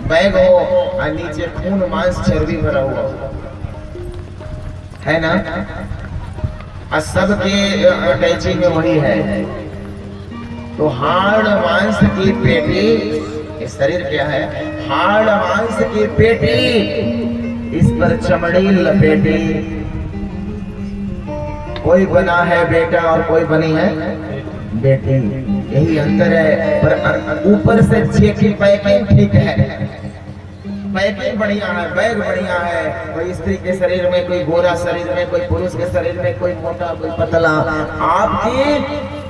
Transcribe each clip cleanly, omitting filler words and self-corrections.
Bag हो और नीचे खून मांस चर्बी भरा हुआ है ना, और सबके अटैची में वही है। तो हाड़ मांस की पेटी, ये शरीर क्या है, हाड़ मांस की पेटी, इस पर चमड़ी लपेटी। कोई बना है बेटा और कोई बनी है बेटी, यही अंतर है। पर ऊपर से चेकिंग पैकिंग ठीक है, पैकिंग बढ़िया है, बैग बढ़िया है। कोई स्त्री के शरीर में, कोई गोरा शरीर में, कोई पुरुष के शरीर में, कोई मोटा कोई पतला, आपकी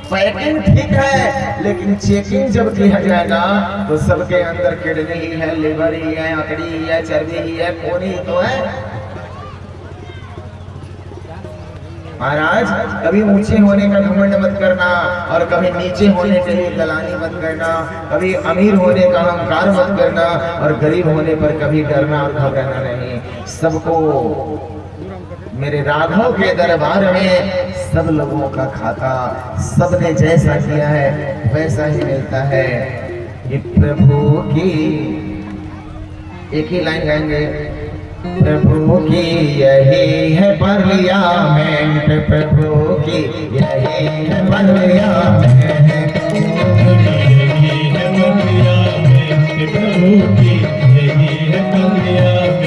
पैकिंग ठीक है, लेकिन चेकिंग जब किया जाएगा तो सबके अंदर किडनी ही है, लिवर ही है, आंतड़ी ही है, चर्बी ही है, खून ही तो है। महाराज कभी ऊंचे होने का घमंड मत करना और कभी नीचे होने के लिए गलानी मत करना, कभी अमीर होने का अहंकार मत करना और गरीब होने पर कभी डरना और घबराना नहीं। सबको मेरे राघव के दरबार में सब लोगों का खाता, सबने जैसा किया है वैसा ही मिलता है। ये प्रभु की एक ही लाइन गाएंगे, प्रभु की यही है पार्लियामेंट, प्रभु की यही है पार्लियामेंट, प्रभु की यही है पार्लियामेंट।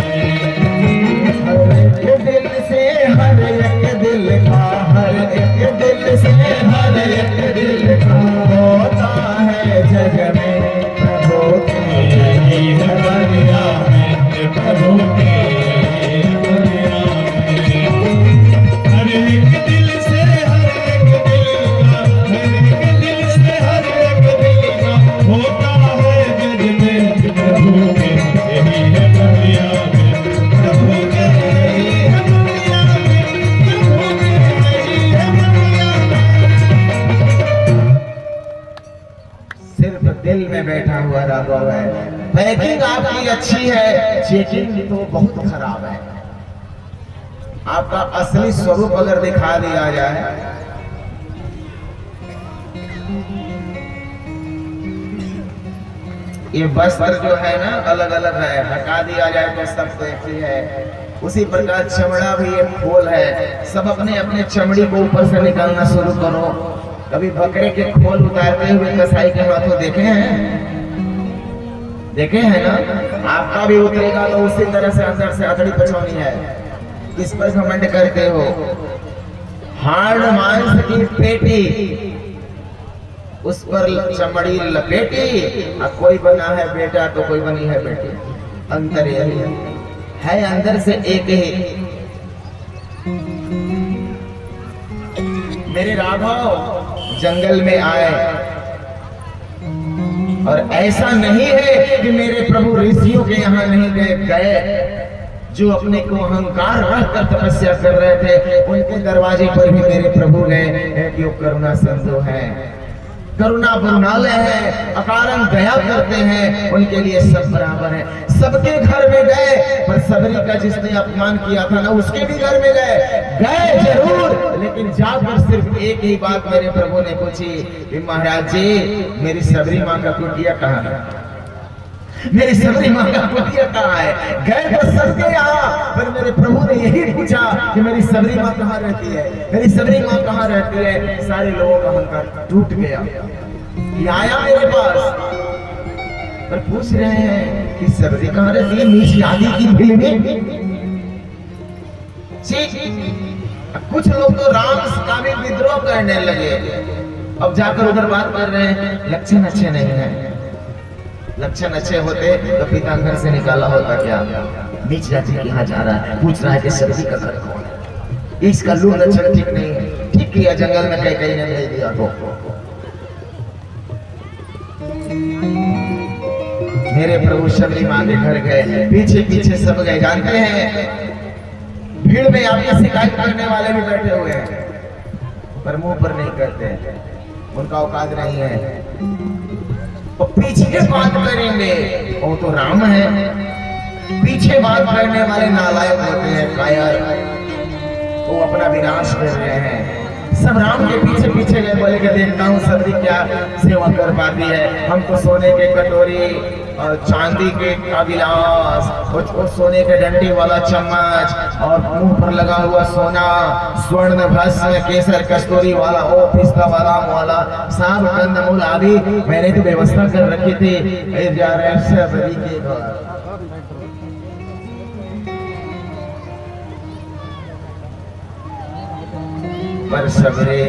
हर एक दिल से हर एक दिल का, हर एक दिल से हर एक दिल का होता है जग में, प्रभु की यही है पार्लियामेंट, प्रभु की दिल में बैठा हुआ राघव है। पैकिंग आपकी अच्छी है, चेकिंग तो बहुत खराब है। आपका असली स्वरूप अगर दिखा दिया जाए, ये वस्त्र जो है ना अलग अलग है, हटा दिया जाए तो सब एक ही है। उसी प्रकार चमड़ा भी एक खोल है, सब अपने अपने चमड़ी को ऊपर से निकालना शुरू करो। कभी बकरे के खोल उतारते हुए कसाई के हाथों देखे हैं? देखे हैं ना? आपका भी उतरेगा तो उसी तरह से अंदर से अतड़ी पचौनी है। किस पर घमंड करते हो? हाड़ मांस की पेटी, उस पर चमड़ी लपेटी, और कोई बना है बेटा तो कोई बनी है बेटी। अंतर यही है अंदर से एक ही। मेरे राघव जंगल में आए और ऐसा नहीं है कि मेरे प्रभु ऋषियों के यहाँ नहीं गए, जो अपने को अहंकार रखकर तपस्या कर रहे थे उनके दरवाजे पर भी मेरे प्रभु गए, कि वो करुणा सिंधु है, करुणा बरुणालय है, अकारण दया करते हैं, उनके लिए सब बराबर है। सबके घर में गए, पर सबरी का जिसने अपमान किया था ना उसके भी घर में गए जरूर, लेकिन जाकर सिर्फ एक ही बात मेरे प्रभु ने पूछी कि महाराज जी मेरी सबरी माँ का कुटिया कहाँ है, मेरी सबरी माँ का कुटिया कहाँ है। गए तो सबके यहाँ, पर मेरे प्रभु ने यही पूछा कि मेरी सबरी माँ कहाँ रहती है, मेरी सबरी माँ कहाँ रहती है। सारे लोगों का अहंकार टूट गया। ये आया मेरे पास पर पूछ रहे हैं कि सबरी कहाँ रहती है, नीच जाति की फिल्में। कुछ लोग तो राम का भी विद्रोह करने लगे, अब जाकर उधर बात कर रहे हैं लक्षण अच्छे नहीं है। लक्षण अच्छे होते तो पिता घर से निकाला होता क्या? नीच जाति के यहाँ जा रहा है, पूछ रहा है कि सबरी का घर कौन है। इसका लून लक्षण ठीक नहीं है। ठीक किया जंगल में कहीं ने भेज दिया। तो मेरे प्रभु सबरी माँ के घर गए, पीछे पीछे सब गए। जानते हैं भीड़ में आपके शिकायत करने वाले भी बैठे हुए हैं, पर मुंह पर नहीं करते, उनका औकात नहीं है। तो पीछे बात करेंगे वो तो राम है, पीछे बात करने वाले नालायक होते हैं, कायर, वो अपना विनाश कर रहे हैं। सब राम के पीछे गए, बोले कि देखता हूँ सबरी क्या सेवा कर पाती है। हम तो सोने के कटोरी चांदी के का गिलास, कुछ सोने के डंडी वाला चम्मच और मुंह पर लगा हुआ सोना, स्वर्ण भस्म, केसर कस्तूरी वाला, ओ पिस्ता वाला सब कंदमूल आदि मैंने तो व्यवस्था कर रखी थी। जा रहे सबरी के द्वार पर सबरे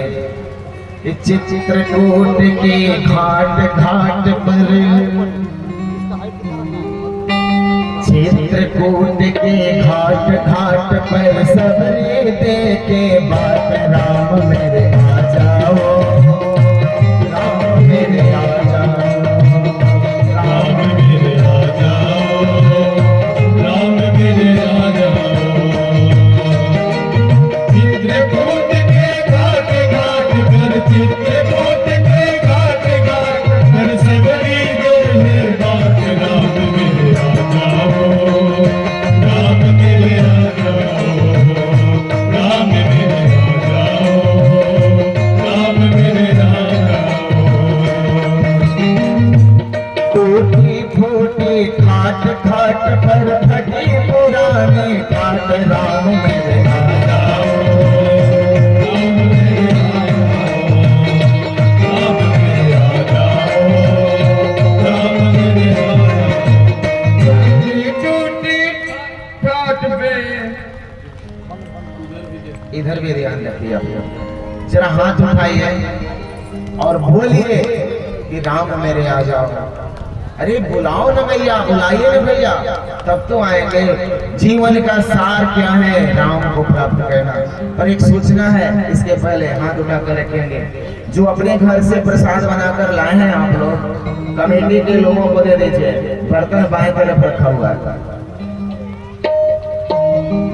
चित्रकूट के घाट घाट पर, चित्रकूट के घाट घाट पर सबरे देखे बात, राम मेरे आ जाओ, राम मेरे आ जाओ, राम मेरे आ जाओ, राम मेरे आ जाओ। चित्रकूट के घाट घाट पर, चित्रकूट के घाट घाट पर सबरी देखे बात, राम मेरे आ जाओ, राम मेरे आ जाओ, राम मेरे आ जाओ, राम मेरे आ जाओ। टूटी फूटी खाट खाट पर फटी पुरानी खाट, राम मेरे आ जाओ, राम मेरे आ जाओ, राम मेरे आ जाओ। टूटी खाट पे इधर भी ध्यान रखिए आप, जरा हाथ उठाइए और बोलिए कि राम मेरे आ जाओ। अरे बुलाओ ना भैया, बुलाइए ना भैया, तब तो आएंगे। जीवन का सार क्या है? राम को प्राप्त करना। पर एक सूचना है, इसके पहले हाथ उठाकर रखेंगे। जो अपने घर से प्रसाद बनाकर लाए हैं आप लोग, कमेटी के लोगों को दे दीजिए। बर्तन बाएं तरफ रखा हुआ है,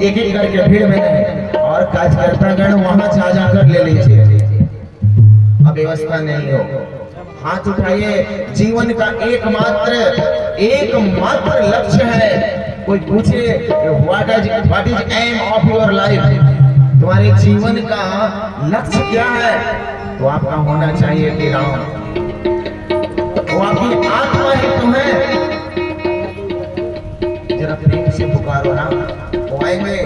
एक एक करके भीड़ में नहीं, और कार्यकर्तागण वहां जा जाकर ले लीजिए, अब व्यवस्था नहीं हो। हाथ उठाइए। जीवन का एकमात्र लक्ष्य है। कोई पूछे what is aim of your life, तुम्हारे जीवन का लक्ष्य क्या है? तो आपका होना चाहिए कि राम, वो आपकी आत्मा ही तो है। जरा प्रेम से पुकारो ना, वो आएंगे,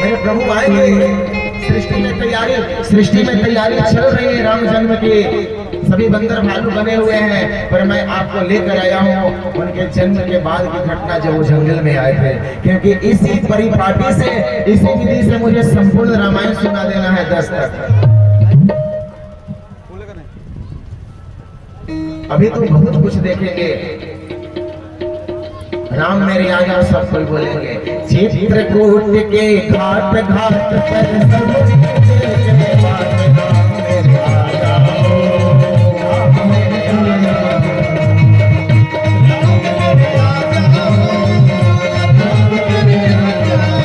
मेरे प्रभु आएंगे। सृष्टि में तैयारी चल रही है राम जन्म की। सभी बंदर भालू बने हुए हैं, पर मैं आपको लेकर आया हूँ उनके जन्म के बाद की घटना, जब वो जंगल में आए थे। क्योंकि इसी परिपाटी से, इसी विधि से मुझे संपूर्ण रामायण सुना देना है 10 तक। अभी तो बहुत कुछ देखेंगे। राम मेरे आ जाओ, सब कोई बोलेंगे। चित्रकूट के घाट घाट पर सबरी देखे बात, राम मेरे आ जाओ, राम मेरे आ जाओ, राम मेरे आ जाओ, राम मेरे आ जाओ।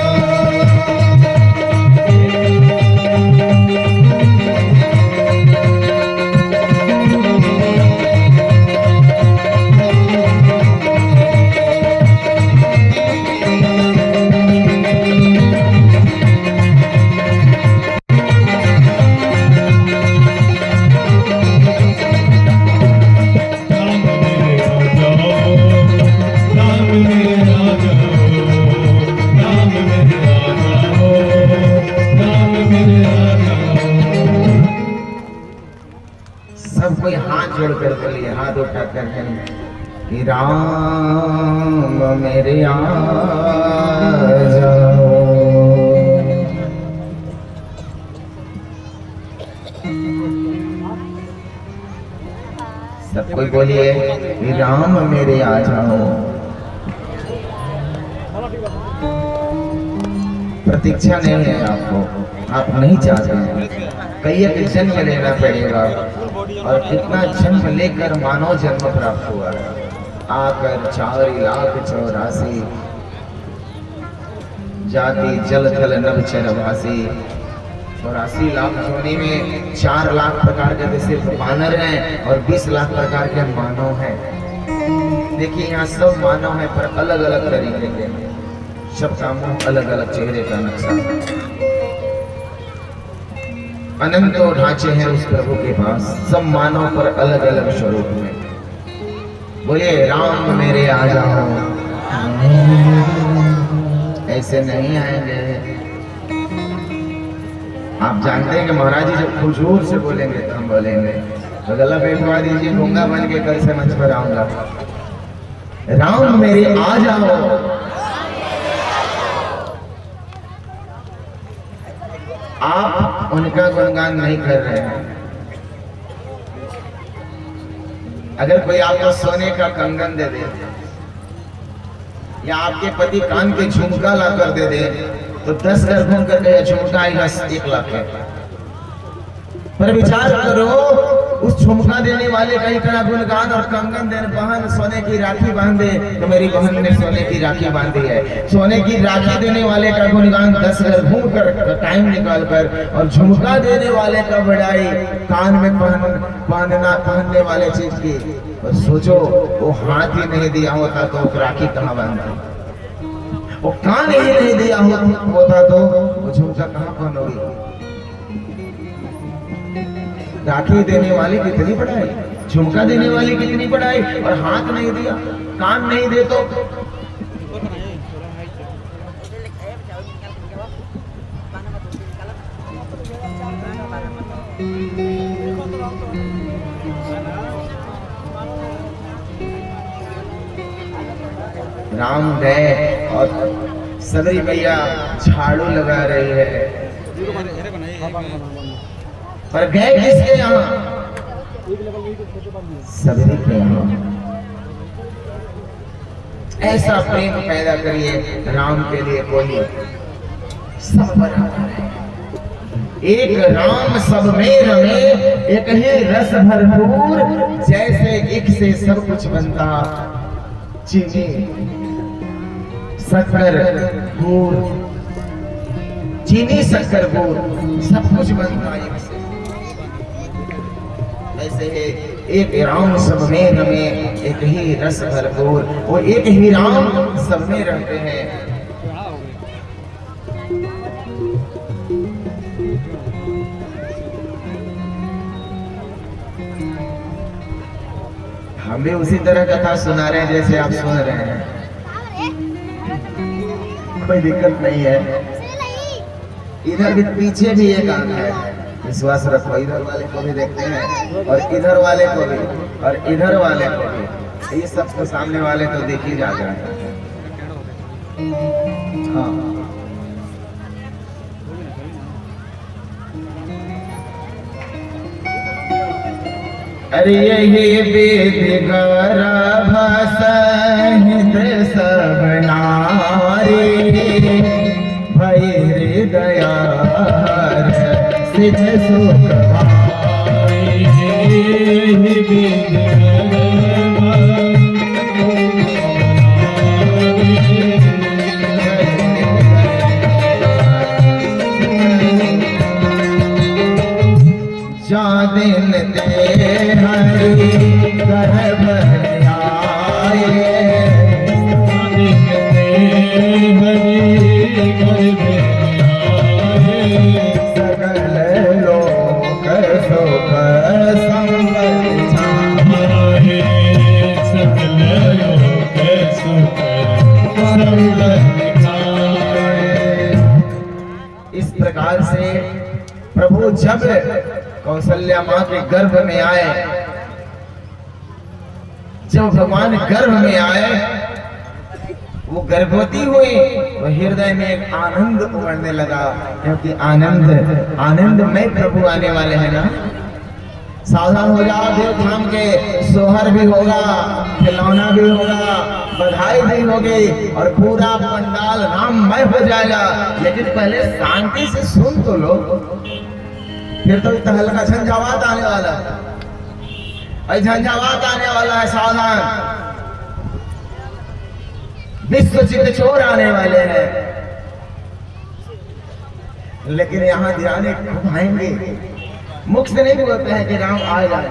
सब कोई हाथ जोड़ कर बोलिए, हाथ उठा कर कि राम मेरे आ जाओ। सब कोई बोलिए कि राम मेरे आ जाओ। प्रतीक्षा नहीं है आपको, आप नहीं चाहते हैं। कई एक जन्म लेना पड़ेगा, और कितना जन्म लेकर मानव जन्म प्राप्त हुआ है। आकर 4,84,000 जाति जल थल नभ चरवासी, 84 लाख जोनी में 4 लाख प्रकार के सिर्फ वानर हैं और 20 लाख प्रकार के मानव हैं। देखिए यहाँ सब मानव है, पर अलग अलग तरीके के, सबका मुंह अलग अलग चेहरे का नक्शा। अनंतों ढांचे हैं उस प्रभु के पास, सब मानव पर अलग अलग स्वरूप में। बोले राम मेरे आ जाओ। ऐसे नहीं आएंगे। आप जानते हैं कि महाराज जी जब हुजूर से बोलेंगे तो हम बोलेंगे, तो गला बैठवा दीजिए, गूंगा बन के कल से मंच पर आऊंगा। राम मेरे आ जाओ। आप उनका गुणगान नहीं कर रहे हैं। अगर कोई आपको सोने का कंगन दे दे या आपके पति कान के झुमका ला कर दे दे तो 10 घर घूम कर गया झुमका आएगा 1 लाख है। पर विचार करो, उस झुमका देने वाले का इतना गुणगान और कंगन देने, बहन सोने की राखी बांध दे तो मेरी बहन ने सोने की राखी बांधी है। सोने की राखी देने वाले का गुणगान 10 घर घूम कर टाइम निकाल कर, और झुमका देने वाले का बड़ाई कान में पहनने वाले चीज की। और सोचो, वो हाथ ही नहीं दिया होता तो राखी कहाँ बांधता, वो कान ही नहीं दिया होता तो वो झुमका कहाँ पहनोगी। राखी देने वाली कितनी बड़ाई, झुमका देने वाली कितनी बड़ाई, और हाथ नहीं दिया, कान नहीं दे तो। राम गए और सबरी मैया झाड़ू लगा रही है, पर गए किसके यहाँ? सबरी के यहाँ। ऐसा प्रेम पैदा करिए राम के लिए, कोई सब बराबर है। एक राम सब में रमे, एक ही रस भरपूर, जैसे एक से सब कुछ बनता, चीनी शक्कर गुड़, चीनी शक्कर गुड़ सब कुछ बनता एक से। ऐसे है एक राम सब में रमे, एक ही रस भरपूर, वो एक ही राम सब में रहते हैं। हम भी उसी तरह कथा सुना रहे हैं जैसे आप सुन रहे हैं, कोई दिक्कत नहीं है। इधर भी पीछे भी एक आंख है, विश्वास रखो। इधर वाले को भी देखते हैं और इधर वाले को भी और इधर वाले को भी, ये सबको सामने वाले तो देख ही जाते हैं। हाँ, अरे ये वेद गर्भ सहित सब नारी, भय हृदय सिद्ध सुख दिन दे हरि गर्भ आए, दिन दे हरि गर्भ आए, सकल लोक सुख संपत्ति छाए, सकल लोक सुख संपत्ति छाए। इस प्रकार से प्रभु जब कौशल्या माँ के गर्भ में आए, जब भगवान गर्भ में आए, वो गर्भवती हुई तो हृदय में एक आनंद उमड़ने लगा, क्योंकि आनंद में प्रभु आने वाले हैं ना। सावधान हो जाओ, देव धाम के सोहर भी होगा, खिलौना भी होगा, बधाई भी होगी और पूरा पंडाल राममय हो जाएगा। लेकिन पहले शांति से सुन तो लो, फिर तो तहलका झंझावात आने वाला है, झंझावात आने वाला है। सावधान, विश्व चित्त चोर आने वाले हैं। लेकिन यहाँ ध्यान घुमाएंगे, मुख से नहीं बोलते हैं कि राम आ जाए,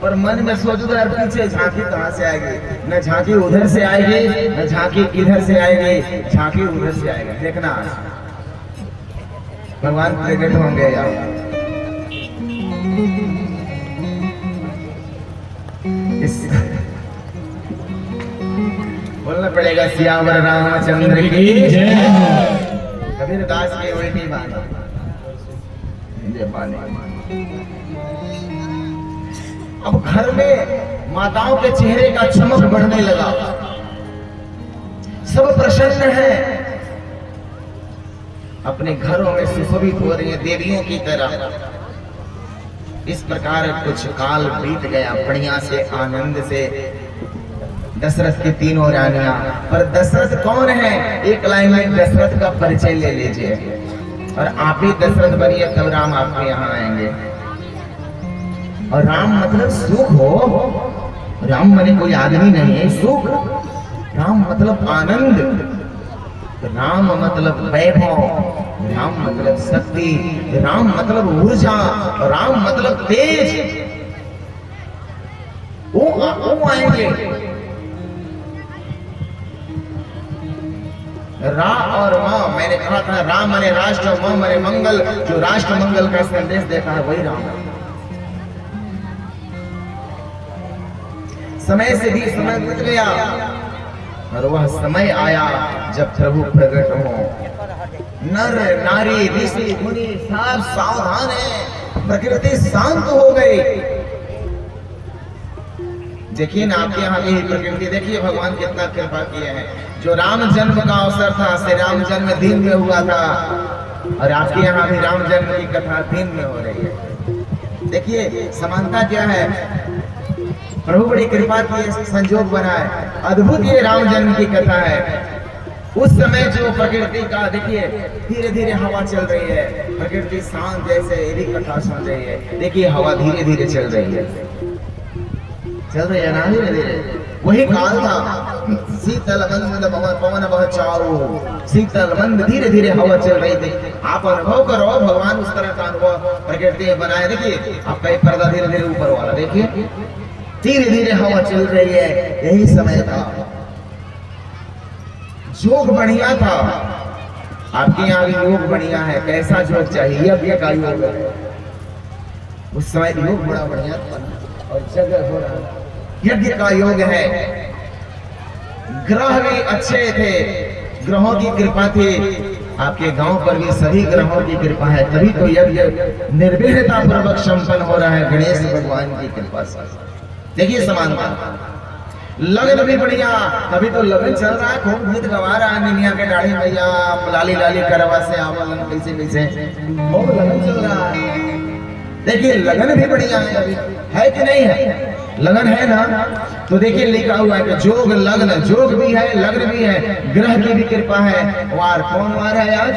पर मन में सोचो तो यार पीछे झांकी कहाँ से आएगी, न झांकी उधर से आएगी, न झांकी इधर से आएगी, झांकी उधर से आएगी। देखना भगवान प्रकट होंगे यार। पड़ेगा सियावर रामचंद्र की जय। कबीर दास की उल्टी बात अब घर में माताओं के चेहरे का चमक बढ़ने लगा, सब प्रसन्न है, अपने घरों में सुशोभित हो रही है देवियों की तरह। इस प्रकार कुछ काल बीत गया बढ़िया से आनंद से। दशरथ की तीनों रानियां, पर दशरथ कौन है? एक लाइन में दशरथ का परिचय ले लीजिए और आप ही दशरथ बनिए, तब राम आपके यहाँ आएंगे। और राम मतलब सुख हो, राम माने कोई आदमी नहीं है, सुख। राम मतलब आनंद, राम मतलब वैभव, राम मतलब शक्ति, राम मतलब ऊर्जा, राम मतलब तेज। वो आएंगे। रा और मां, मैंने कहा था राम माने राष्ट्र, मां माने मंगल। जो राष्ट्र मंगल का संदेश देता है वही राम है। समय से भी समय बीत गया और वह समय आया जब प्रभु प्रकट हो। नर नारी ऋषि मुनि सब सावधान है, प्रकृति शांत हो गई। देखिए ना आपके यहाँ की प्रकृति, देखिए भगवान कितना कृपा किया है। जो राम जन्म का अवसर था, श्री राम जन्म दिन में हुआ था और आपके यहाँ भी राम जन्म की कथा दिन में हो रही है। देखिए समानता क्या है, प्रभु बड़ी कृपा की संजोग बनाए, अद्भुत ये राम जन्म की कथा है। उस समय जो प्रकृति का देखिए धीरे धीरे हवा चल रही है, प्रकृति शांत जैसे यदि कथा सुन रही है। देखिए हवा धीरे धीरे चल रही है, चल रही है ना धीरे धीरे। वही काल था, शीतल मंद पवन बह चारो, शीतल मंद धीरे धीरे हवा चल रही थी। आप अनुभव करो, भगवान उस तरह का अनुभव प्रकृति बनाए। देखिए आपका एक पर्दा धीरे धीरे ऊपर वाला, देखिए धीरे धीरे हवा चल रही है। यही समय था, योग बढ़िया था। आपके यहाँ भी योग बढ़िया है। कैसा योग चाहिए? यज्ञ का योग। उस समय योग बड़ा बढ़िया था और जगह हो रहा, यज्ञ का योग है। ग्रह भी अच्छे थे, ग्रहों की कृपा थी। आपके गांव पर भी सभी ग्रहों की कृपा है, तभी तो यज्ञ निर्विघ्नता पूर्वक संपन्न हो रहा है गणेश भगवान की कृपा से। देखिए समानता, लगन भी बढ़िया। अभी तो लगन चल रहा है, खूब गीत गवा रहा है, निमिया के दाढ़ी भैया लाली लाली करवा से आवलन कैसे कैसे खूब लगन चल रहा है। देखिए लगन भी बढ़िया है, अभी है कि नहीं है? लगन है ना? तो देखिए लिखा हुआ है कि जोग लग्न, जोग भी है लग्न भी है, ग्रह की भी कृपा है। वार कौन वार है? आज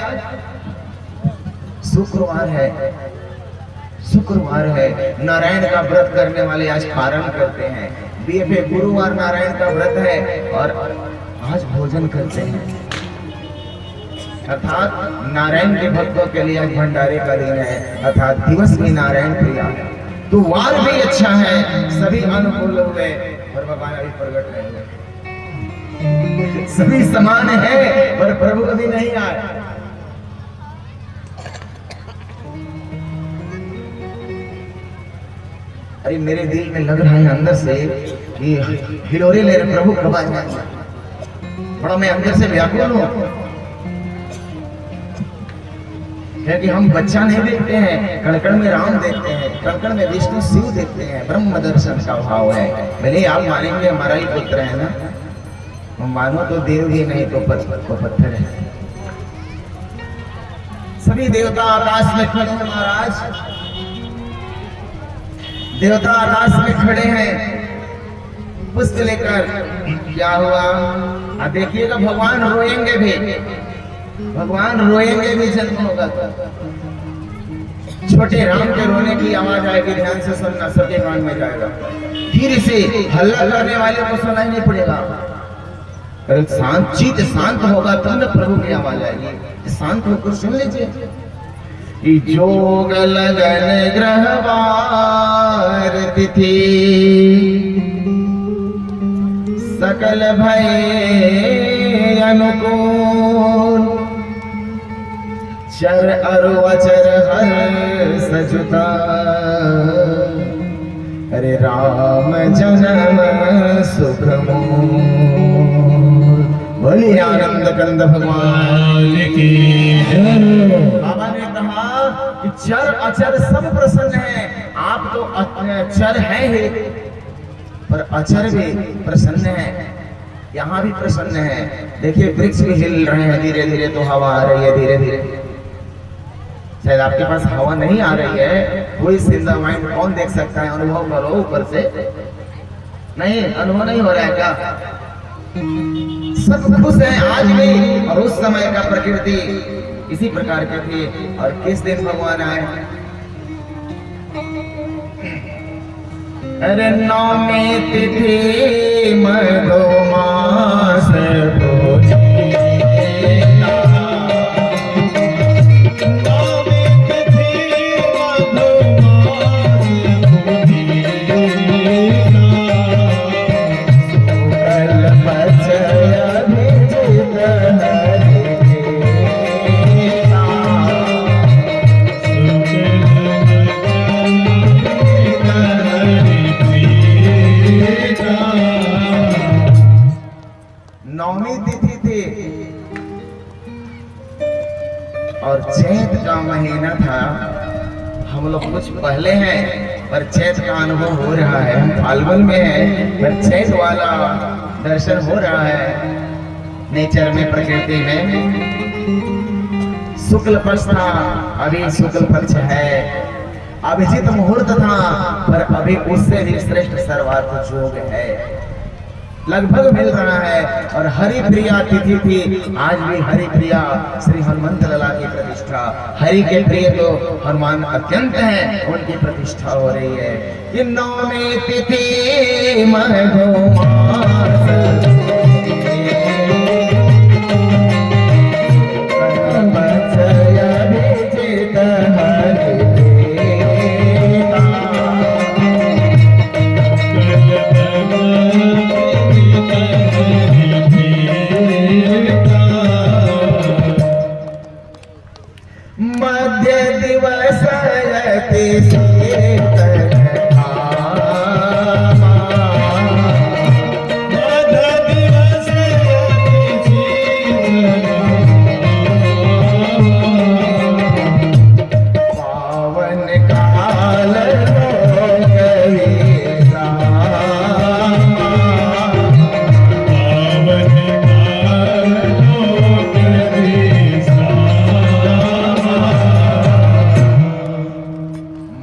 शुक्रवार है, शुक्रवार है। नारायण का व्रत करने वाले आज पारण करते हैं। बीएफए गुरुवार नारायण का व्रत है और आज भोजन करते हैं, अर्थात नारायण के भक्तों के लिए आज भंडारे का दिन है, अर्थात दिवस भी नारायण प्रिया। तो वार भी अच्छा है, सभी अनुकूल हुए और भगवान अभी प्रकट नहीं हुए। सभी समान है पर प्रभु कभी नहीं आए। अरे मेरे दिल में लग रहा है अंदर से कि हिलोरे ले रहे प्रभु कब आएंगे। बड़ा मैं अंदर से व्याकुल हूं, क्योंकि हम बच्चा नहीं देखते हैं, कणकण में राम देखते हैं, कणकण में विष्णु शिव देखते हैं। ब्रह्म दर्शन का भाव है। भले आप मानेंगे हमारा ही पुत्र है ना, हम मानो तो देव ही नहीं तो पत्थर है। सभी देवता आकाश में खड़े हैं महाराज, देवता आकाश में खड़े हैं पुष्प लेकर। क्या हुआ? देखिएगा भगवान रोएंगे भी, भगवान रोएंगे भी जन्म होगा। छोटे राम के रोने की आवाज आएगी, ध्यान से सुनना, सबके कान में जाएगा। धीरे से हल्ला करने वाले को सुनाई नहीं पड़ेगा। शांत चित शांत होगा तब न प्रभु की आवाज आएगी। शांत होकर सुन लीजिए। जोग लगन ग्रहवार तिथि सकल भय अनुकूल, चर अरु अचर हर सजुता, अरे राम जन्म सुख मूल। कमलाकंद भगवान की बाबा ने कहा कि चर अचर सब प्रसन्न है। आप तो चर हैं ही, पर अचर भी प्रसन्न है। यहाँ भी प्रसन्न है। देखिए वृक्ष भी हिल रहे हैं धीरे धीरे, तो हवा आ रही है धीरे धीरे। शायद आपके पास हवा नहीं आ रही है, कोई सिंदा माइंड कौन देख सकता है? अनुभव करो ऊपर से। नहीं, अनुभव नहीं हो रहा है क्या? सब खुश हैं आज भी, और उस समय का प्रकृति इसी प्रकार की थी। और किस दिन भगवान आए? अरे नौमी तिथि मधुमास नौमी तिथि थी और चैत का महीना था। हम लोग कुछ पहले हैं, पर चैत का अनुभव हो रहा है। हम फाल्गुन में हैं, पर चैत वाला दर्शन हो रहा है नेचर में, प्रकृति में। शुक्ल पक्ष था, अभी शुक्ल पक्ष है। अभिजीत मुहूर्त था, पर अभी उससे भी श्रेष्ठ सर्वार्थ योग है, लगभग मिल रहा है। और हरि प्रिया तिथि थी। आज भी हरि प्रिया श्री हनुमंत लला की प्रतिष्ठा। हरि के प्रिय तो हनुमान अत्यंत हैं, उनकी प्रतिष्ठा हो रही है। कि नौमी तिथि मधुमास मध्य दिवस पावन काल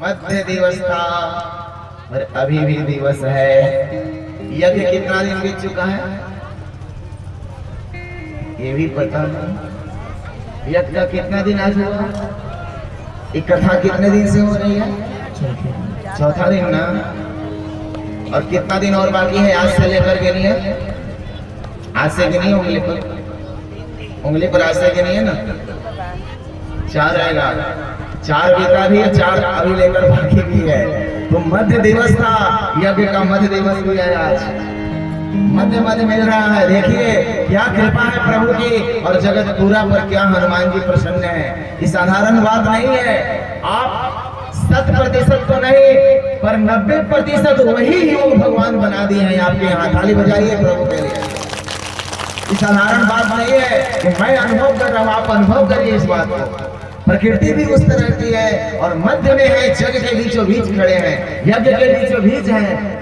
मध्य दिवस था, और अभी भी दिवस है। यज्ञ कितना दिन बीत चुका है ये भी पता नहीं। यज्ञ का कितना दिन आज हुआ? एक कथा कितने दिन से हो रही है? चौथा दिन ना। और कितना दिन और बाकी है आज से लेकर के? नहीं है आज से गिनी, उंगली पर आज से गिनी है ना। 4 रहेगा, 4 बीता भी है, 4 अभी लेकर बाकी भी है। तो मध्य दिवस था, यज्ञ का मध्य दिवस भी है आज। मध्य मध्य मिल रहा है। देखिए क्या कृपा है प्रभु की, और जगत पूरा पर क्या हनुमान जी प्रसन्न है। ये साधारण बात नहीं है। आप 100% तो नहीं, पर 90% वही योग भगवान बना दिए हैं आपके यहाँ। ताली बजाइए प्रभु के लिए। ये साधारण बात नहीं है कि मैं अनुभव कर रहा हूँ, आप अनुभव करिए इस बात को। प्रकृति भी उस तरह की है, और मध्य में है, जग के बीचों बीच खड़े हैं, यज्ञ के बीचों बीच हैं।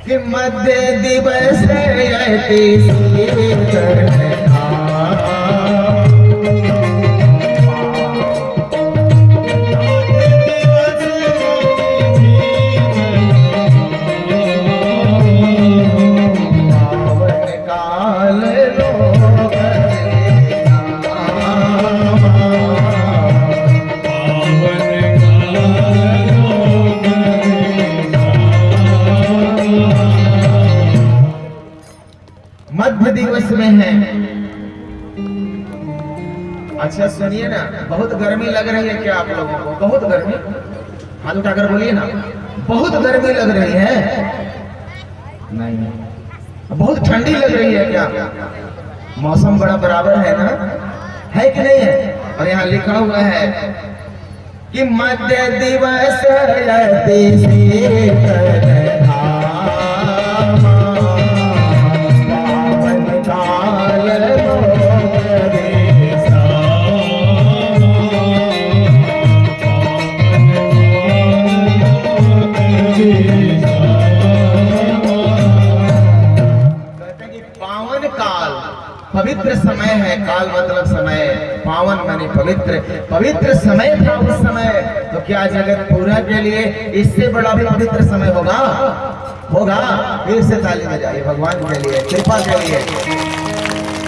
कि मध्य दिवस मध्य दिवस में है। अच्छा सुनिए ना, बहुत गर्मी लग रही है क्या आप लोगों को? बहुत गर्मी, हाथ उठाकर बोलिए ना। बहुत गर्मी लग रही है? नहीं। बहुत ठंडी लग रही है क्या? मौसम बड़ा बराबर है ना, है कि नहीं है? और यहाँ लिखा हुआ है कि मध्य दिवस पावन काल पवित्र समय है। काल मतलब समय, पावन माने पवित्र, पवित्र समय था उस समय। तो क्या जगत पूरा के लिए इससे बड़ा भी पवित्र समय होगा? होगा। फिर से ताली बजाइए भगवान के लिए, कृपा के लिए,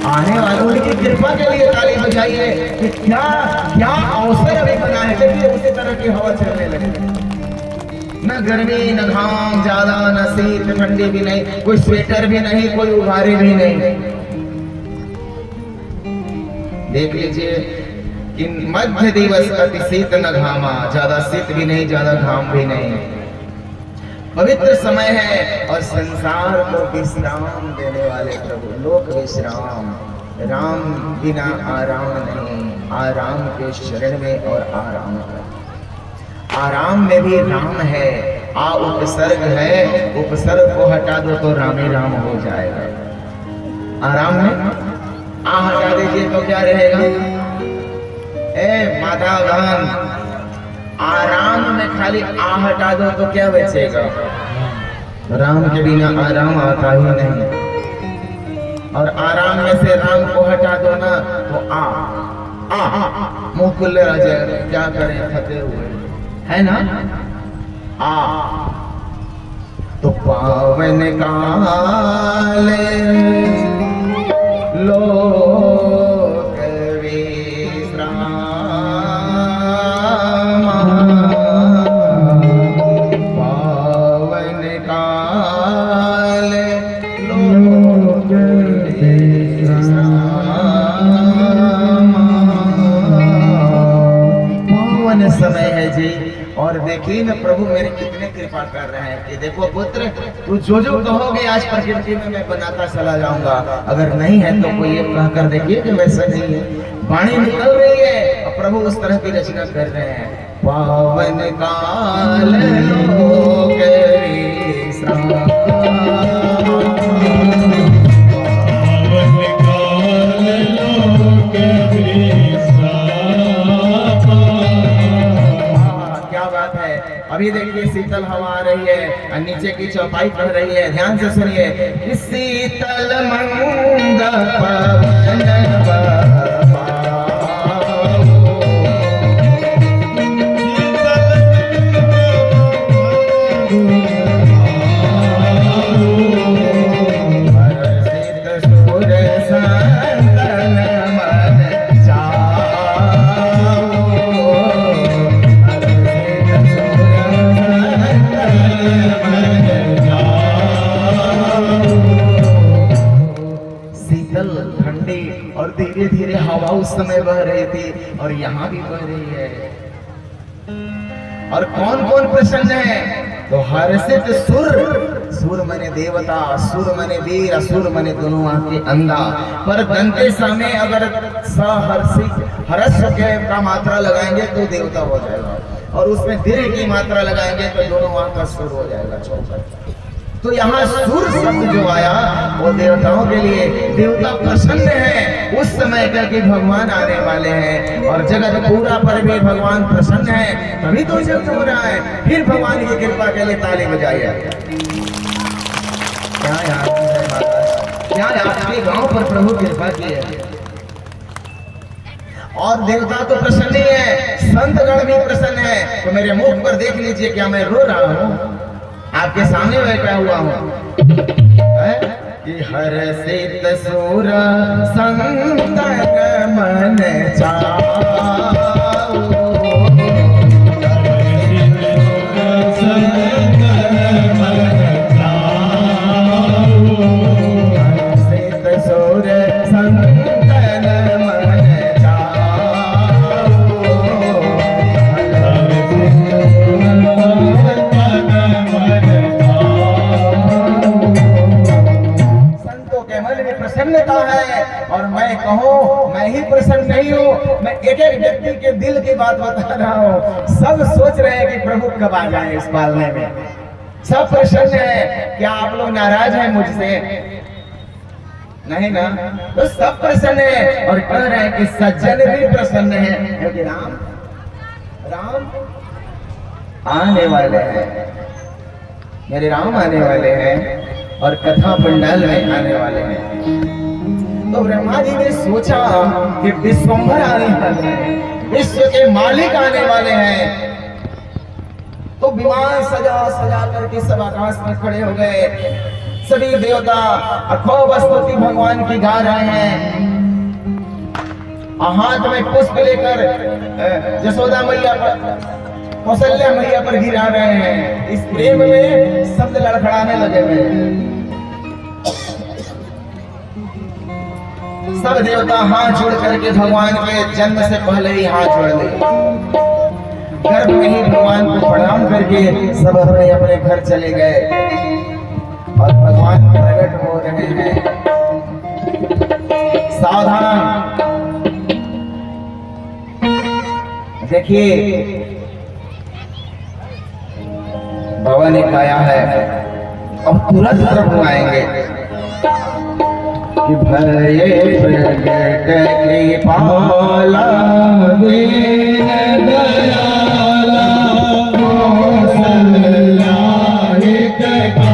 आने वालों की कृपा के लिए ताली बजाइए कि क्या क्या अवसर अभी बना है। देखिए उसी तरह की हवा चलने लगी, न गर्मी न घाम ज्यादा, न शीत ठंडी भी नहीं, कोई स्वेटर भी नहीं, कोई उघारे भी नहीं। देख लीजिए कि मध्य दिवस अति शीत न घामा, ज्यादा शीत भी नहीं ज्यादा घाम भी नहीं। पवित्र समय है और संसार को विश्राम देने वाले प्रभु, लोक विश्राम। राम बिना आराम नहीं, आराम के शरण में और आराम कर। आराम में भी राम है। आ उपसर्ग है, उपसर्ग को हटा दो तो रामे राम हो जाएगा। आराम में आ हटा दीजिए तो क्या रहेगा? ए माता बहन, आराम में खाली आ हटा दो तो क्या बचेगा? राम के बिना आराम आता ही नहीं। और आराम में से राम को हटा दो ना तो आ मुंह खुले रह जाएगा। क्या करें, फंसे हुए है ना। आ तो पावन काल लोक विश्राम, पावन काल लोक विश्राम, पावन समय है जी। और देखिए ना प्रभु मेरे कितने कृपा कर रहे हैं कि देखो पुत्र, तू जो जो कहोगे आज प्रकृति में मैं बनाता चला जाऊंगा। अगर नहीं है तो कोई ये कहकर देखिए कि वैसा नहीं है। वाणी निकल रही है और प्रभु उस तरह की रचना कर रहे हैं। पावन काल लोक विश्राम, अभी देखिए शीतल हवा आ रही है और नीचे की चौपाई पढ़ रही है। ध्यान से सुनिए। शीतल मंद पवन उस समय बह रही थी और यहाँ भी बह रही है। और कौन कौन प्रसन्न है? तो हर्षित सुर, सुर मने देवता, सुर मने वीर, असुर मने दोनों आंखें अंधा। पर दंते सामने अगर सहर्षित हर्ष के का मात्रा लगाएंगे तो देवता हो जाएगा, और उसमें दीर्घ की मात्रा लगाएंगे तो दोनों आंख का सुर हो जाएगा चौपट। तो यहाँ सुर शब्द जो आया वो देवताओं के लिए, देवता प्रसन्न है उस समय का कि भगवान आने वाले हैं। और जगत पूरा पर भी भगवान प्रसन्न है, तभी तो जग हो रहा है। फिर भगवान की कृपा के लिए ताली बजाइए। क्या याद है माता, क्या आपके गांव पर प्रभु कृपा की है। और देवता तो प्रसन्न ही है, संतगण भी प्रसन्न है। तो मेरे मुख पर देख लीजिए, क्या मैं रो रहा हूँ? आपके सामने बैठा हुआ हूँ कि हर्षित सुर संतन मन चाओ, हर्षित सुर संतन मन चाओ, प्रसन्नता है। और मैं कहूँ मैं ही प्रसन्न नहीं हूँ, मैं एक एक व्यक्ति के दिल की बात बता रहा हूँ। सब सोच रहे हैं कि प्रभु कब आ जाए इस पालने में। सब प्रसन्न है। क्या आप लोग नाराज हैं मुझसे? नहीं ना? तो सब प्रसन्न है और कह रहे हैं कि सज्जन भी प्रसन्न है, क्योंकि राम आने वाले हैं। मेरे राम आने वाले हैं और कथा पंडाल में आने वाले हैं। तो ब्रह्मा जी ने सोचा कि विश्वंभर आने वाले हैं, विश्व के मालिक आने वाले हैं। तो विमान सजा सजा करके सब आकाश में खड़े हो गए। सभी देवता खूब स्तुति भगवान की गा रहे हैं। हाथ में पुष्प लेकर यशोदा मैया पर, कौशल्या मैया पर गिरा रहे हैं। इस प्रेम में शब्द लड़खड़ाने लगे हुए। सब देवता हाथ जोड़ करके भगवान के जन्म से पहले ही हाथ जोड़ ले, गर्भ में ही भगवान को प्रणाम करके सब अपने अपने घर चले गए। और भगवान प्रकट हो रहे हैं। सावधान, देखिए बाबा ने कहा है, अब तुरंत प्रभु आएंगे कि भये प्रगट कृपाला दीन दयाला कौशल्या हितकारी।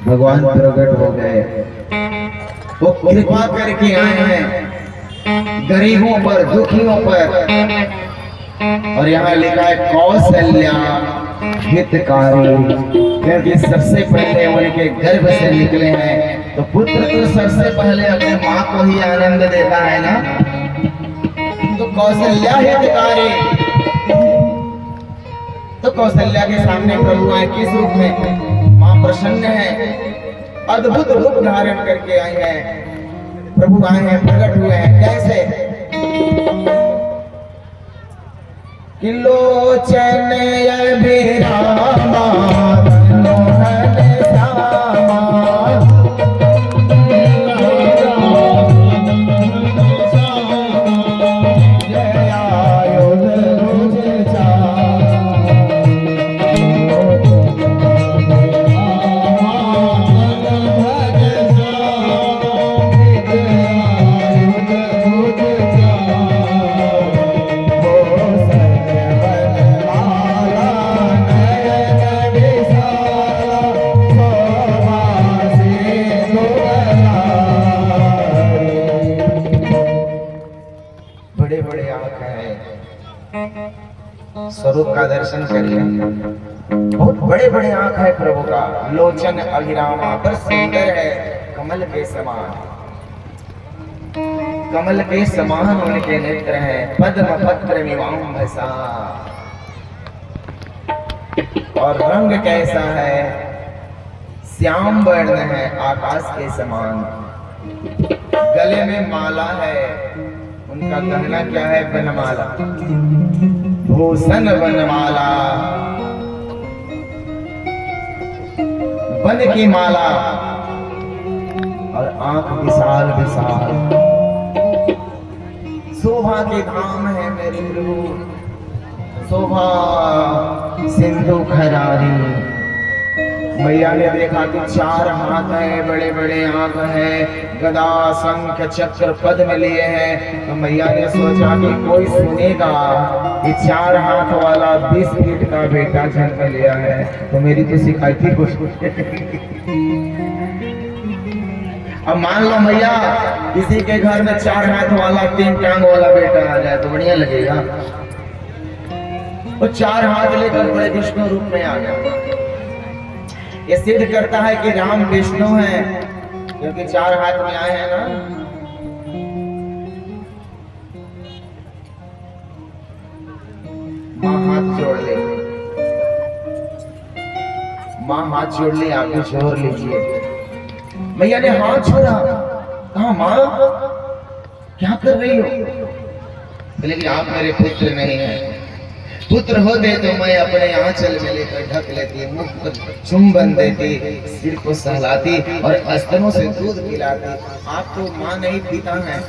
भगवान प्रकट हो गए। वो कृपा करके आए हैं गरीबों पर, दुखियों पर। और यहाँ लिखा है कौशल्या हितकारी, क्योंकि सबसे पहले उनके गर्भ से निकले हैं। तो पुत्र तो सबसे पहले अपने माँ को ही आनंद देता है ना। तो कौशल्या हितकारी, तो कौशल्या के सामने प्रभु आए किस रूप में? मां प्रसन्न है, अद्भुत रूप धारण करके आई है। प्रभु आए हैं, प्रकट हुए हैं। कैसे? कि लोचन अभिरामा मनोहर श्यामा, स्वरूप का दर्शन करिए। बहुत बड़े बड़े आंख है प्रभु का। लोचन अभिरामा, पर सुंदर है कमल के समान। कमल के समान उनके नेत्र हैं। पद्म पत्र मीमांसा, और रंग कैसा है? श्याम वर्ण है, आकाश के समान। गले में माला है, उनका गहना क्या है? वनमाला, भूषण वनमाला, वन की माला। और आंख विशाल विशाल, शोभा के धाम है मेरे प्रभु। शोभा सिंधु खरारी। मैया ने देखा कि 4 हाथ है, बड़े बड़े आंख है, गदा शंख चक्र पद्म लिए हैं। तो मैया ने सोचा कि कोई सुनेगा कि 4 हाथ वाला 20 फीट का बेटा जन्म लिया है, तो मेरी तो शिकायत कुछ। अब मान लो मैया किसी के घर में 4 हाथ वाला 3 टांग वाला बेटा आ जाए तो बढ़िया लगेगा। वो 4 हाथ लेकर बड़े विष्णु रूप में आ गया। ये सिद्ध करता है कि राम विष्णु हैं, क्योंकि 4 हाथ में आए हैं ना। माँ हाथ जोड़ ले, माँ हाथ जोड़ ले, आप भी जोड़ लीजिए। मैया ने हाथ छोड़ा। कहा माँ क्या कर रही हो? बोले कि आप मेरे पुत्र नहीं हैं, पुत्र होते तो मैं अपने आंचल में लेकर ढक लेती, मुख पर चुंबन देती, सिर को सहलाती और स्तनों से दूध पिलाती। आप तो माँ नहीं पिता हैं,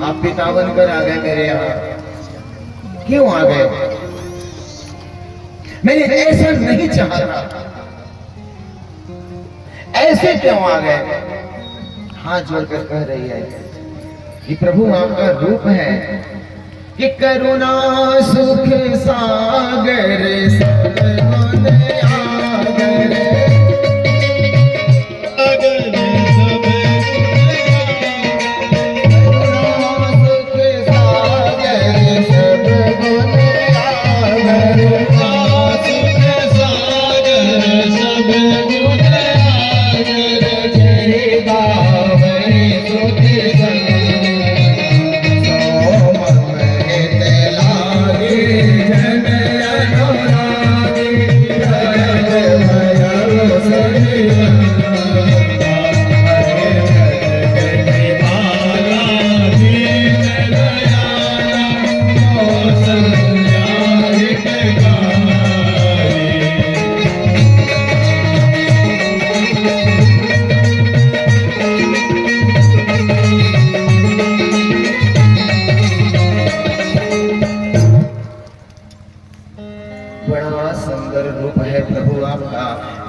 आप पिता बनकर आ गए मेरे यहाँ। क्यों आ गए? मैंने ऐसा नहीं चाहा था, ऐसे क्यों आ गए? हाथ जोड़कर कह रही है कि प्रभु आपका रूप है कि करुणा सुख सागर सब आगर,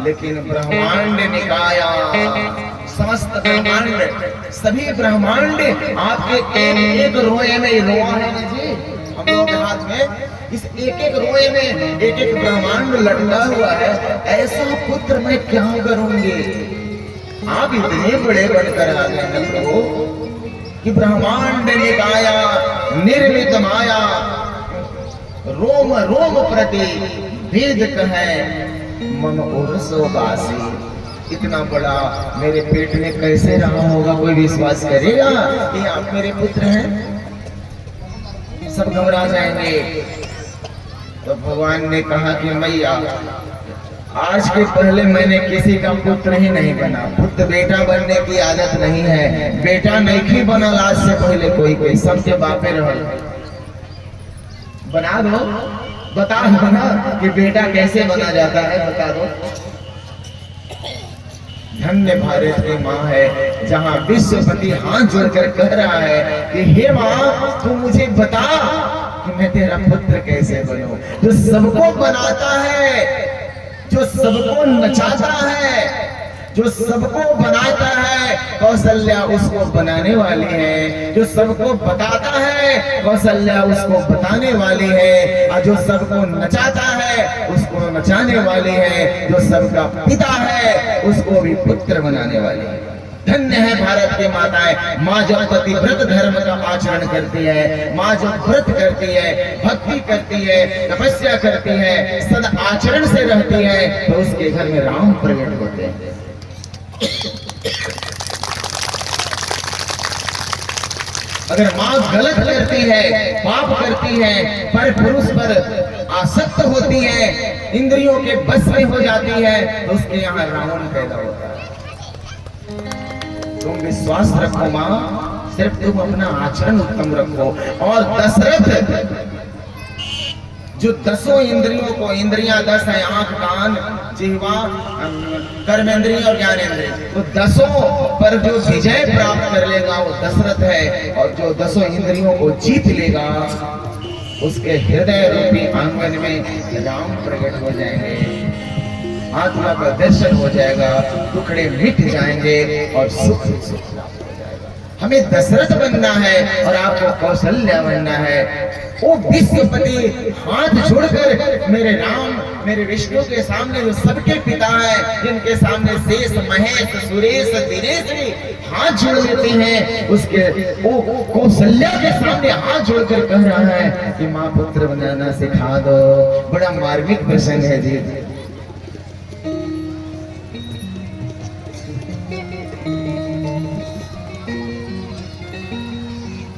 लेकिन ब्रह्मांड निकाया, समस्त ब्रह्मांड, सभी ब्रह्मांड आपके एक एक रोए में रोआ है ना जी, हम लोगों के हाथ में इस एक एक रोए में एक एक ब्रह्मांड लटका हुआ है। ऐसा पुत्र मैं क्या करूंगी? आप इतने बड़े बनकर आ गए न प्रभु कि ब्रह्मांड निकाया, निर्मित माया, रोम रोम प्रति वेद कहे मम उर्सो बासी। इतना बड़ा मेरे पेट में कैसे रहा होगा? कोई विश्वास करेगा कि आप मेरे पुत्र हैं? सब घबरा जाएंगे। तो भगवान ने कहा कि मैया, आज के पहले मैंने किसी का पुत्र ही नहीं बना, पुत्र बेटा बनने की आदत नहीं है, बेटा नहीं बना आज से पहले कोई सबके बापे रह। बना दो, बता दो ना कि बेटा कैसे बना जाता है, बता दो। धन्य भारत की माँ है जहाँ विश्वपति हाथ जोड़कर कह रहा है कि हे माँ, तू मुझे बता कि मैं तेरा पुत्र कैसे बनूं। जो सबको बनाता है, जो सबको नचाता है, जो सबको बनाता है, कौशल्या उसको बनाने वाली है। जो सबको बताता है, कौशल्या उसको बताने वाली है। और जो सबको नचाता है, उसको नचाने वाली है। जो सबका पिता है, उसको भी पुत्र बनाने वाली है। धन्य है भारत की माताएं। माँ जब पतिव्रत धर्म का आचरण करती है, माँ जब व्रत करती है, भक्ति करती है, तपस्या करती है, सद आचरण से रहती है, तो उसके घर में राम प्रकट होते हैं। अगर माँ गलत करती है, पाप करती है, पर पुरुष पर आसक्त होती है, इंद्रियों के बस में हो जाती है, तो उसके यहाँ रावण पैदा होता है। तुम विश्वास रखो माँ, सिर्फ तुम अपना आचरण उत्तम रखो। और दशरथ जो 10 इंद्रियों को, इंद्रियां 10 है, आंख, कान, जिह्वा, कर्मेंद्रिय और ज्ञानेंद्रिय, तो 10 पर जो विजय प्राप्त कर लेगा वो दशरथ है। और जो 10 इंद्रियों को जीत लेगा, उसके हृदय रूपी आंगन में राम प्रकट हो जाएंगे, आत्मा का दर्शन हो जाएगा, टुकड़े मिट जाएंगे और सुख सुख प्राप्त हो जाएगा। हमें दशरथ बनना है और आपको कौशल्या बनना है। वो विश्वपति हाथ जोड़कर मेरे राम, मेरे विष्णु के सामने जो सबके पिता हैं, जिनके सामने शेष, महेश, सुरेश, दिनेश भी हाथ जोड़ लेते हैं, उसके वो कौशल्या के सामने हाथ जोड़कर कह रहा है कि माँ पुत्र बनाना सिखा दो। बड़ा मार्मिक प्रसंग है जी।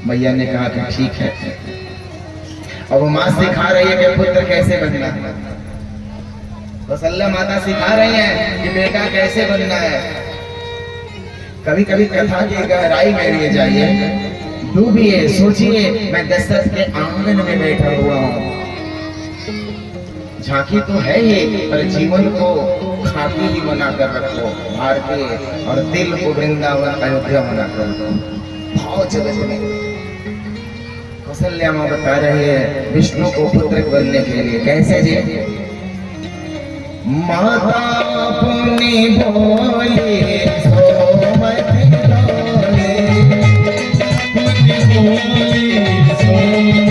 मैया ने कहा कि ठीक है। अब माँ सिखा रही है कि पुत्र कैसे बनना है, कौशल्या माता सिखा रही है कि बेटा कैसे बनना है। कभी कभी कथा की गहराई में लिए जाइए, डूबिए, सोचिए। मैं दशरथ के आंगन में बैठा हुआ हूँ, झांकी तो है ही, पर जीवन को खाकी भी बनाकर रखो भारतीय, और दिल को वृंदावन अयोध्या बनाकर रखो। भाव जगत में कौशल्या माँ बता रहे हैं विष्णु को पुत्र बनने के लिए कैसे जी। माता पुनि बोली सोमति डोले, पुनि बोली सोमति डोले,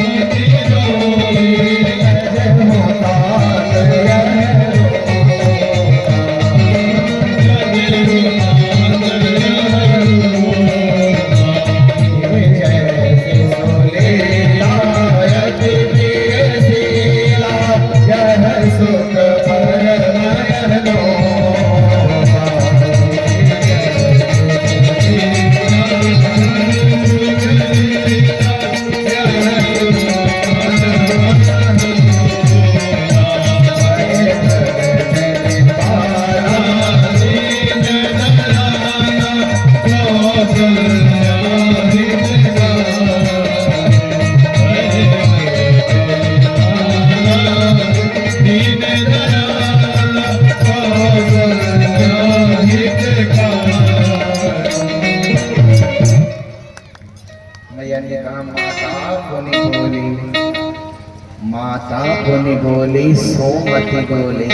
बोली सोमति बोली।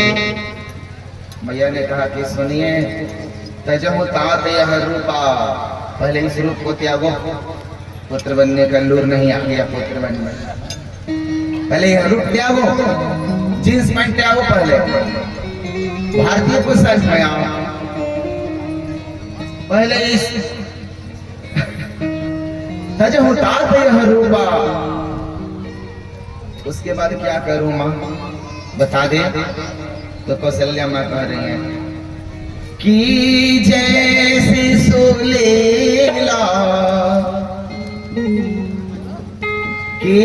मैया ने कहा कि सुनिए, तजहु तात यह रूपा, पहले इस रूप को त्यागो, पुत्र बनने का लूर नहीं आ गया पुत्र बनने, पहले यह रूप त्यागो, जींस पैंट त्यागो, पहले भारतीय पोशाक में आओ, पहले इस तजहु तात यह रूपा, उसके बाद क्या करूं मां बता दे। तो कौशल्या मां कह रही हैं कि जैसे सुलेला, कि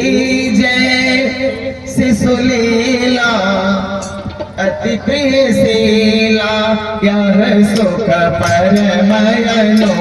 जैसे सुलेला अति प्रिय सेला, यह सुख परमयनो,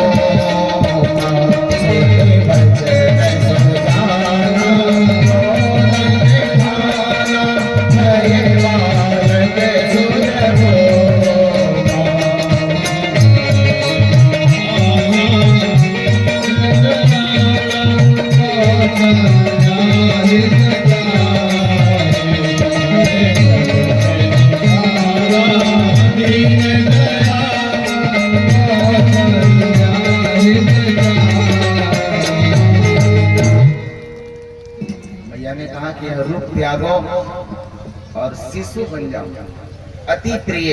त्यागो और शिशु बन जाओ, अति प्रिय,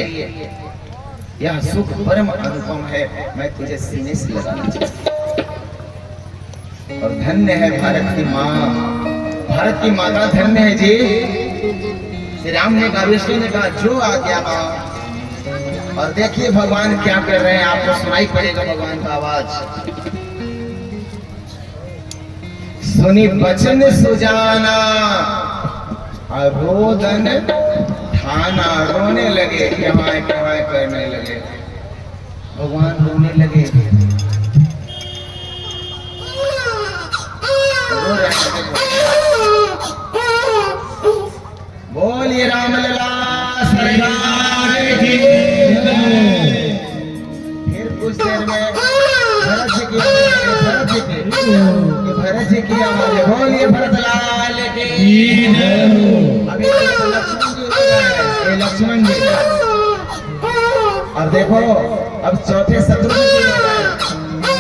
यह सुख परम अनुपम है, मैं तुझे सीने से लगाना चाहता। और धन्य है भारत की माँ, भारत की माता धन्य है जी। श्री राम ने कहा, विष्णु ने कहा जो आ गया माँ। और देखिए भगवान क्या कर रहे हैं, आपको सुनाई पड़ेगा भगवान का आवाज। सुनी बचन सुजाना, रोदन ठाना, रोने लगे, यहाँ करने लगे, भगवान रोने लगे, रो रहे बोलिए रामलला सरकार की। फिर कुछ देर में भरत जी की आवाज, बोलिए भरतलाल की। अभी लक्ष्मण जी, और देखो अब चौथे शत्रुघ्न जी,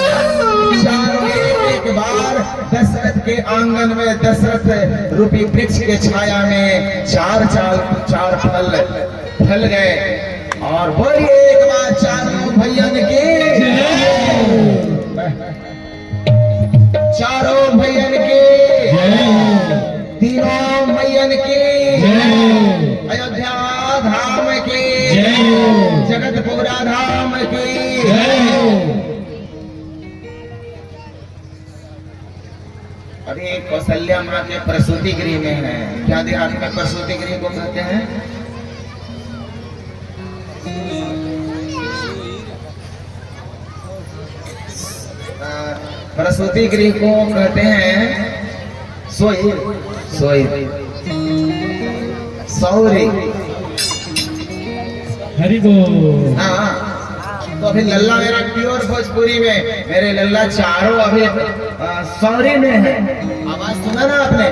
चारों एक बार दशरथ के आंगन में, दशरथ रूपी वृक्ष के छाया में चार फल गए। और बोलिए एक बार चारों भैयन के, चारों भैयन के, तीनों मैयन के, अयोध्या धाम की, जगतपुरा धाम की। अभी कौशल्या माँ के प्रसूति गृह में है, क्या देहात में प्रसूति गृह को कहते हैं? प्रसूति गृह को कहते हैं सोई। सौरी। हरि बोल। हाँ, तो अभी लल्ला मेरा प्योर भोजपुरी में, मेरे लल्ला चारों अभी सौरी में है। आवाज सुना ना आपने,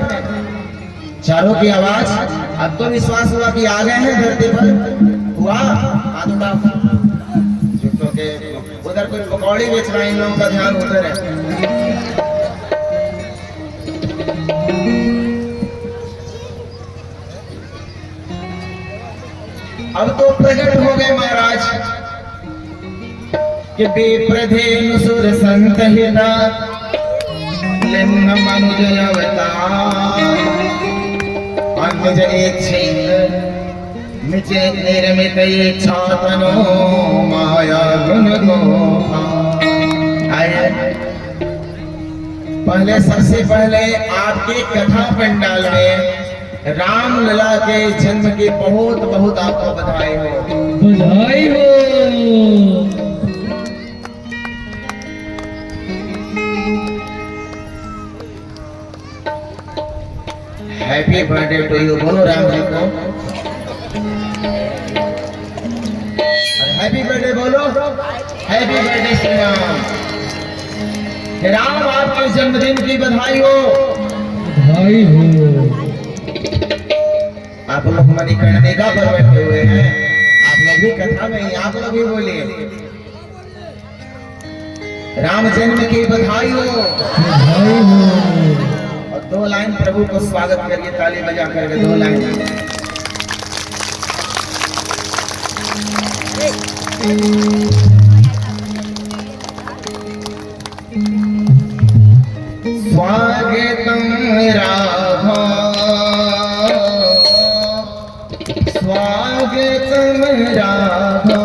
चारों की आवाज। अब तो विश्वास हुआ कि आ गए हैं धरती पर। हुआ हाथ उठा के, उधर कोई पकौड़ी बेच रहा है, इन लोगों का ध्यान उधर है। अब तो प्रकट हो गए महाराज कि विप्रधेनु सुर संत हिता लिंग मनुज अवतार अनुज एक छिंद मिचे निर्मित इच्छा तनो माया गुण गोपाल। पहले सबसे पहले आपके कथा पंडाल में राम लला के जन्म की बहुत बहुत आपको बधाई हो। बधाई हो। हैप्पी बर्थडे टू यू, बोलो राम जी को हैप्पी बर्थडे, बोलो हैप्पी बर्थडे श्री राम। राम आपके जन्मदिन की बधाई हो। बधाई हो। आप लोग मणिकर्णिका पर बैठे हुए हैं, आप लोग भी कथा में ही, आप लोग भी बोलिए राम जन्म की बधाई हो। बधाई हो। और 2 लाइन प्रभु को स्वागत करिए ताली बजा करके, 2 लाइन। स्वागतम राघव स्वागतम राघव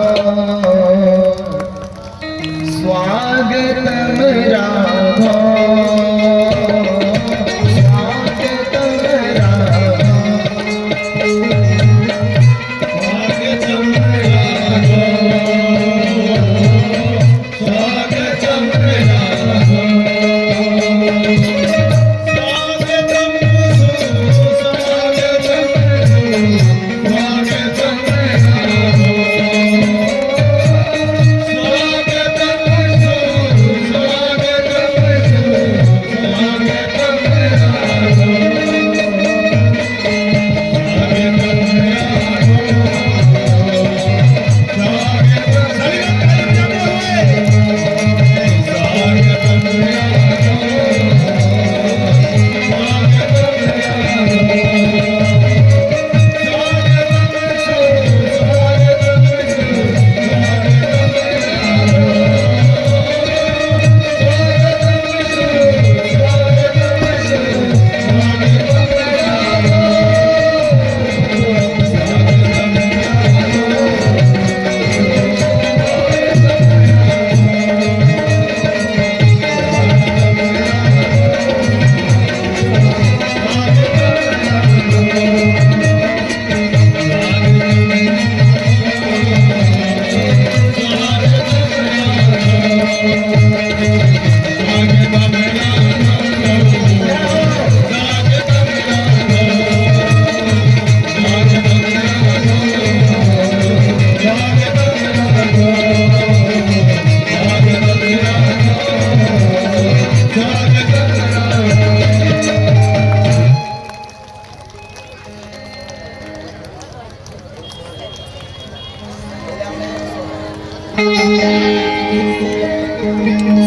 स्वागतम राघव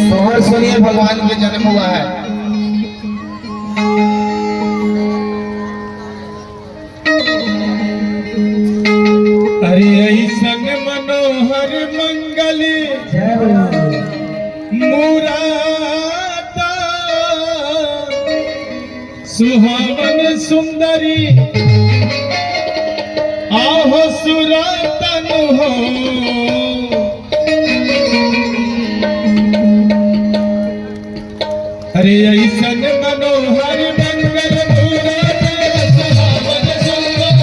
सोहर सुनिए, भगवान के जन्म हुआ है। अरे ऐसन मनोहर मंगल मुरादा सुहावन सुंदरी आहो सुरतन हो। अरे ऐसन मनोहर मंगल मुरादा सुहावन सुंदर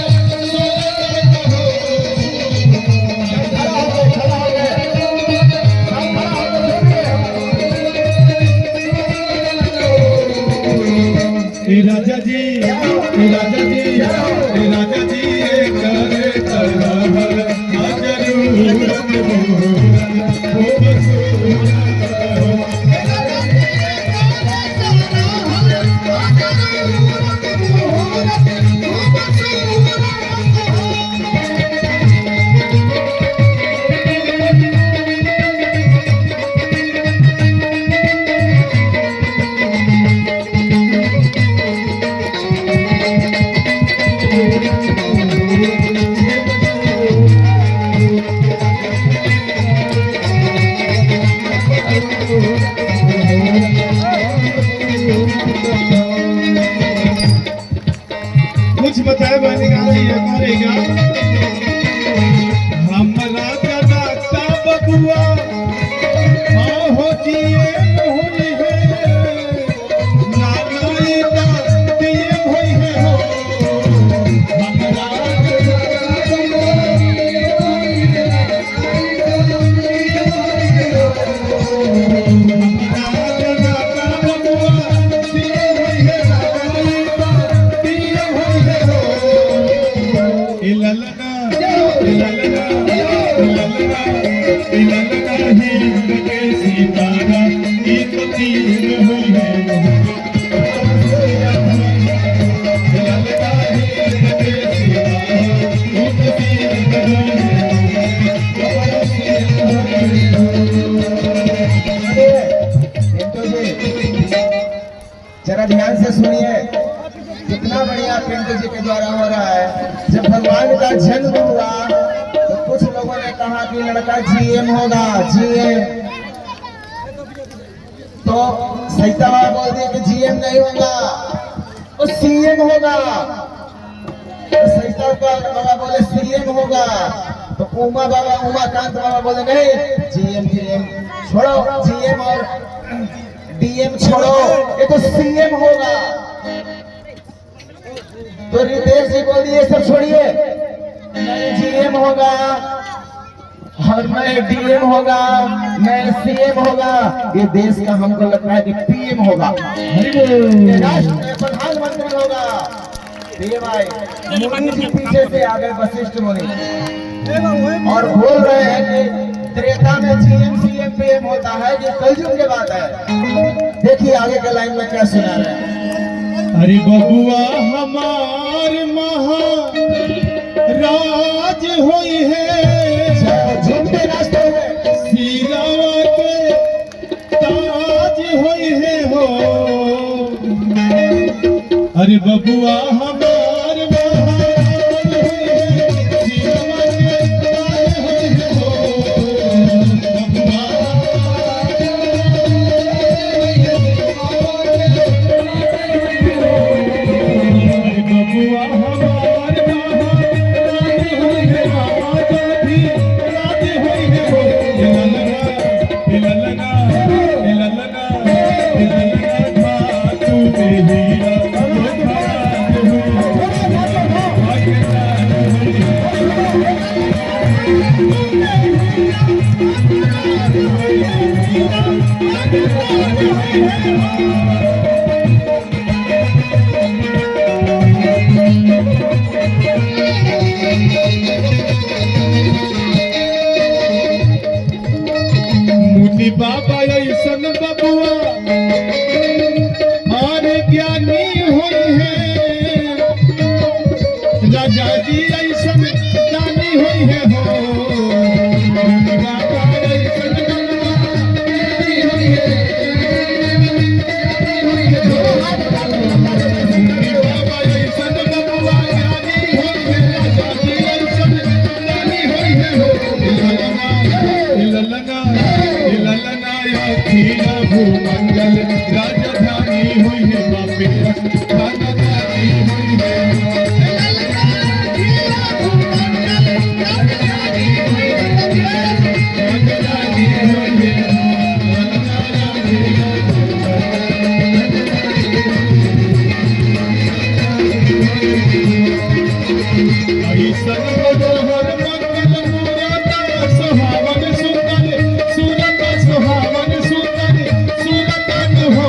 राजा जी, राजा जी, राजा जी, कुछ बताए मैंने कहा ये करेगा हमरा का दाता बबुआ हो जिए होई है नागाई का दिए होई है हो हमरा जरा ध्यान से सुनिए, कितना बढ़िया पिंटू जी के द्वारा हो रहा है। जब भगवान का जन्म हुआ तो कुछ लोगों ने कहा कि लड़का जीएम होगा, जीएम। तो सहिता बाबा बोल दिए कि जीएम नहीं होगा, वो सीएम होगा। तो सहिता बाबा बोले सीएम होगा। तो उमाकांत बाबा बोले नहीं, जीएम जीएम छोड़ो, जीएम और डीएम छोड़ो, ये तो सीएम होगा। तो रितेश जी बोल दिए सब छोड़िए, मैं जीएम होगा और मैं डीएम होगा, मैं सीएम होगा। ये देश का हमको लगता है कि पीएम होगा, ये राष्ट्र प्रधानमंत्री होगा। पीएम आए, मुनि जी पीछे से आ गए, वशिष्ठ मुनि, और बोल रहे हैं कि त्रेता में जीएम सीएम पीएम होता है, ये कलयुग के बात है। देखिए आगे के लाइन में क्या सुना रहे हैं। अरे बबुआ हमार महाराज होई है, झूमते नाचते हुए सीरावा के ताज होई है हो। अरे बबुआ हमार महाराज होई है, सीरावा के ताज होई है हो। बबुआ हमार महाराज होई है, राजा भी राज होई है हो। ललना तू हीरा मुनि बाबा ऐसन बबुआ और ज्ञानी होई है, राजा जी ऐसन ज्ञानी होई है हो। मुनि बाबा ऐसन बबुआ ज्ञानी होई है, मुनि बाबा ऐसन बबुआ ज्ञानी होई है, राजा जी ऐसन ज्ञानी होई है हो। ललना खीरा भूमंडल राजधानी हुई है, बापे राजधानी हुई है। ऐसन मनोहर मंगल मूरत सुहावन सुंदर, सूरत सुहावन सुंदर सूरतन हो।